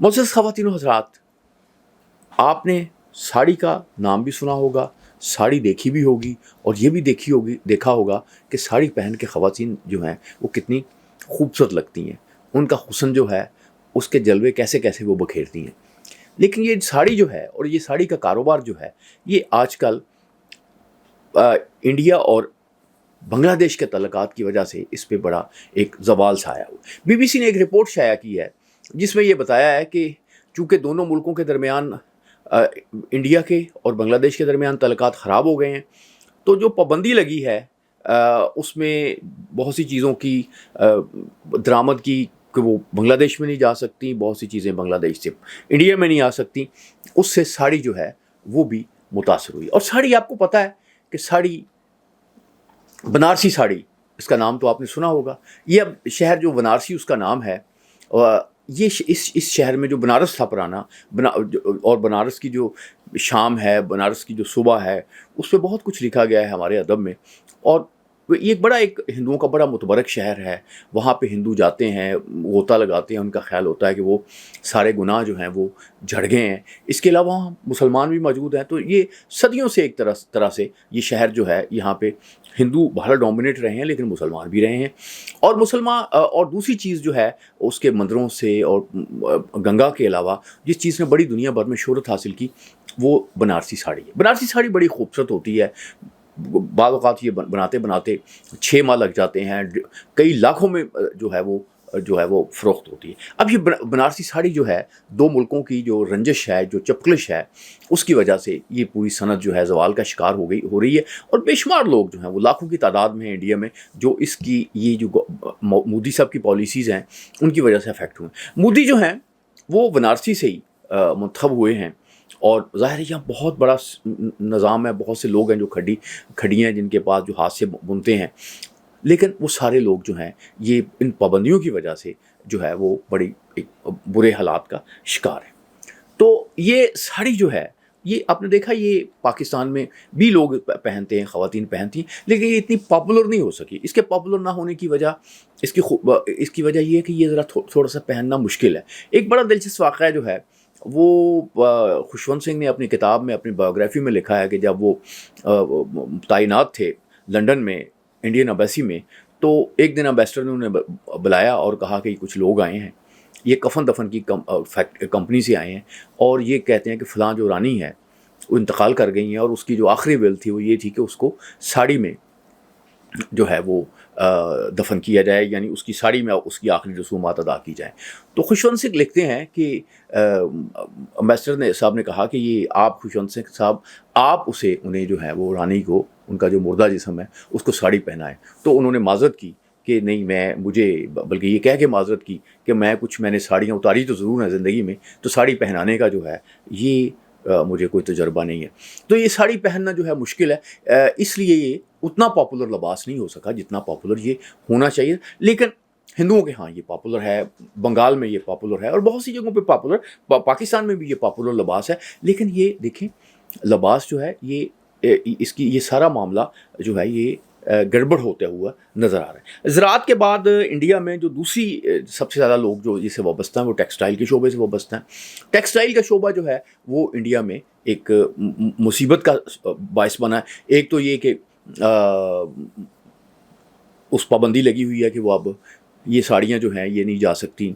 मोअज़्ज़ज़ ख़वातीन व हज़रात, आपने साड़ी का नाम भी सुना होगा, साड़ी देखी भी होगी और ये भी देखा होगा कि साड़ी पहन के ख़वातीन जो हैं वो कितनी खूबसूरत लगती हैं, उनका हुस्न जो है उसके जलवे कैसे कैसे वो बखेरती हैं। लेकिन ये साड़ी जो है और ये साड़ी का कारोबार जो है ये आजकल इंडिया और बांग्लादेश के तल्लुकात की वजह से इस पे बड़ा एक ज़वाल सा आया हुआ। BBC ने एक रिपोर्ट शाया की है जिसमें ये बताया है कि चूँकि दोनों मुल्कों के दरमियान इंडिया के और बांग्लादेश के दरमियान तल्लुकात ख़राब हो गए हैं, तो जो पाबंदी लगी है उसमें बहुत सी चीज़ों की दरामद की कि वो बांग्लादेश में नहीं जा सकती, बहुत सी चीज़ें बांग्लादेश से इंडिया में नहीं आ सकती, उससे साड़ी जो है वो भी मुतासर हुई। और साड़ी, आपको पता है कि साड़ी, बनारसी साड़ी, इसका नाम तो आपने सुना होगा। ये अब शहर जो बनारसी उसका नाम है, ये इस शहर में जो बनारस था पुराना और बनारस की जो शाम है, बनारस की जो सुबह है, उस पर बहुत कुछ लिखा गया है हमारे अदब में। और ये एक हिंदुओं का बड़ा मुतबरक शहर है। वहाँ पे हिंदू जाते हैं, गोता लगाते हैं, उनका ख्याल होता है कि वो सारे गुनाह जो हैं वो झड़ गए हैं। इसके अलावा वहाँ मुसलमान भी मौजूद हैं। तो ये सदियों से एक तरह से ये शहर जो है, यहाँ पे हिंदू बाहर डोमिनेट रहे हैं लेकिन मुसलमान भी रहे हैं। और मुसलमान और दूसरी चीज़ जो है उसके मंदिरों से और गंगा के अलावा जिस चीज़ ने बड़ी दुनिया भर में शोहरत हासिल की वो बनारसी साड़ी है। बनारसी साड़ी बड़ी खूबसूरत होती है। बाद औक़ात ये बनाते बनाते 6 माह लग जाते हैं, कई लाखों में जो है वो फ़रोख्त होती है। अब ये बनारसी साड़ी जो है, दो मुल्कों की जो रंजिश है, जो चपकलिश है, उसकी वजह से ये पूरी सनत जो है ज़वाल का शिकार हो रही है। और बेशुमार लोग जो हैं वो लाखों की तादाद में इंडिया में जो इसकी ये जो मोदी साहब की पॉलिसीज़ हैं उनकी वजह से अफेक्ट हुए। मोदी जो हैं वो बनारसी से ही मुंतखब हुए हैं और ज़ाहिर है यहाँ बहुत बड़ा निज़ाम है, बहुत से लोग हैं जो खड़ी हैं जिनके पास जो हाथ से बुनते हैं, लेकिन वो सारे लोग जो हैं ये इन पाबंदियों की वजह से जो है वो बड़ी एक बुरे हालात का शिकार है। तो ये साड़ी जो है, ये आपने देखा, ये पाकिस्तान में भी लोग पहनते हैं, ख़वातीन पहनती हैं, लेकिन ये इतनी पॉपुलर नहीं हो सकी। इसके पॉपुलर ना होने की वजह इसकी वजह ये है कि ये ज़रा थोड़ा सा पहनना मुश्किल है। एक बड़ा दिलचस्प वाक़या जो है वो खुशवंत सिंह ने अपनी किताब में, अपनी बायोग्राफी में लिखा है कि जब वो तैनात थे लंदन में इंडियन एम्बेसी में, तो एक दिन एम्बेसडर ने उन्हें बुलाया और कहा कि कुछ लोग आए हैं, ये कफन दफन की कंपनी से आए हैं और ये कहते हैं कि फ़लाँ जो रानी है वो इंतकाल कर गई हैं और उसकी जो आखिरी विल थी वो ये थी कि उसको साड़ी में जो है वो दफन किया जाए, यानी उसकी साड़ी में उसकी आखिरी रसूमात अदा की जाए। तो खुशवंत सिंह लिखते हैं कि एम्बेसडर साहब ने कहा कि ये आप खुशवंत सिंह साहब, आप उन्हें जो है वो रानी को, उनका जो मुर्दा जिस्म है उसको साड़ी पहनाएं। तो उन्होंने माजरत की कि नहीं, बल्कि ये कह के माजरत की कि मैंने साड़ियाँ उतारी तो ज़रूर हैं ज़िंदगी में, तो साड़ी पहनाने का जो है ये मुझे कोई तजर्बा नहीं है। तो ये साड़ी पहनना जो है मुश्किल है, इसलिए ये उतना पॉपुलर लिबास नहीं हो सका जितना पॉपुलर ये होना चाहिए। लेकिन हिंदुओं के यहाँ ये पॉपुलर है, बंगाल में ये पॉपुलर है और बहुत सी जगहों पे पॉपुलर, पाकिस्तान में भी ये पॉपुलर लिबास है। लेकिन ये देखें, लिबास जो है ये सारा मामला जो है ये गड़बड़ होता हुआ नज़र आ रहा है। ज़राअत के बाद इंडिया में जो दूसरी सबसे ज़्यादा लोग जो इससे वाबस्ता हैं वो टेक्सटाइल के शोबे से वाबस्ता हैं। टेक्सटाइल का शोबा जो है वो इंडिया में एक मुसीबत का बायस बना है। एक तो ये कि उस पाबंदी लगी हुई है कि वो अब ये साड़ियाँ जो हैं ये नहीं जा सकती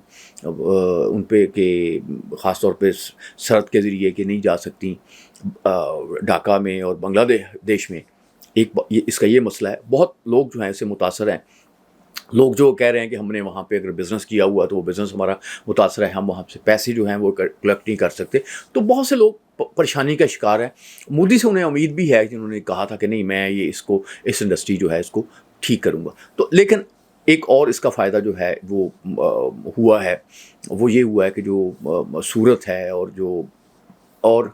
उन पे, कि ख़ास तौर पे सरहद के ज़रिए कि नहीं जा सकती ढाका में और बांग्लादेश में। इसका ये मसला है। बहुत लोग जो हैं इससे मुतासर हैं। लोग जो कह रहे हैं कि हमने वहाँ पे अगर बिज़नेस किया हुआ तो वो बिज़नेस हमारा मुतासर है, हम वहाँ से पैसे जो हैं वो कलेक्ट नहीं कर सकते। तो बहुत से लोग परेशानी का शिकार हैं। मोदी से उन्हें उम्मीद भी है कि उन्होंने कहा था कि नहीं, मैं इस इंडस्ट्री जो है इसको ठीक करूँगा। तो लेकिन एक और इसका फ़ायदा जो है वो ये हुआ है कि जो सूरत है और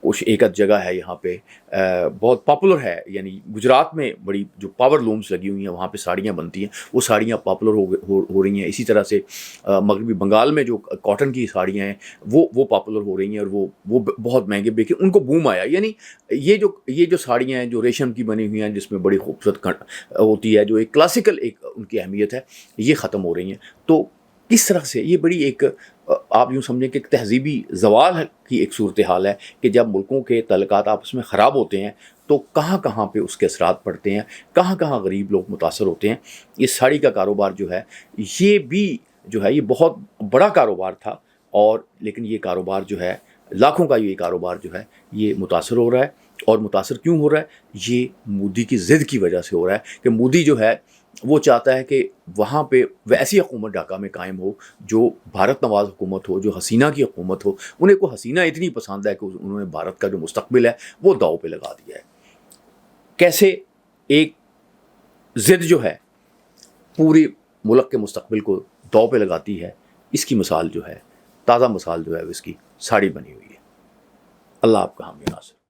कुछ एक आध जगह है यहाँ पे बहुत पॉपुलर है, यानी गुजरात में बड़ी जो पावर लूम्स लगी हुई हैं वहाँ पे साड़ियाँ बनती हैं, वो साड़ियाँ पॉपुलर हो रही हैं। इसी तरह से मगरबी बंगाल में जो कॉटन की साड़ियाँ हैं वो पॉपुलर हो रही हैं और वो बहुत महंगे बिके, उनको बूम आया। यानी ये जो साड़ियाँ हैं जो रेशम की बनी हुई हैं, जिसमें बड़ी खूबसूरत होती है, जो एक क्लासिकल एक उनकी अहमियत है, ये ख़त्म हो रही हैं। तो کس طرح سے یہ بڑی ایک آپ یوں سمجھیں کہ ایک تہذیبی زوال کی ایک صورتحال ہے کہ جب ملکوں کے تعلقات آپس میں خراب ہوتے ہیں تو کہاں کہاں پہ اس کے اثرات پڑتے ہیں، کہاں کہاں غریب لوگ متاثر ہوتے ہیں۔ یہ ساڑی کا کاروبار جو ہے یہ بھی جو ہے یہ بہت بڑا کاروبار تھا، اور لیکن یہ کاروبار جو ہے لاکھوں کا یہ کاروبار جو ہے یہ متاثر ہو رہا ہے۔ اور متاثر کیوں ہو رہا ہے؟ یہ مودی کی ضد کی وجہ سے ہو رہا ہے کہ مودی جو ہے وہ چاہتا ہے کہ وہاں پہ ویسی حکومت ڈھاکہ میں قائم ہو جو بھارت نواز حکومت ہو، جو حسینہ کی حکومت ہو۔ انہیں کو حسینہ اتنی پسند ہے کہ انہوں نے بھارت کا جو مستقبل ہے وہ داؤ پہ لگا دیا ہے۔ کیسے ایک ضد جو ہے پوری ملک کے مستقبل کو داؤ پہ لگاتی ہے، اس کی مثال جو ہے، تازہ مثال جو ہے اس کی ساڑی بنی ہوئی ہے۔ اللہ آپ کا حامی ناصر۔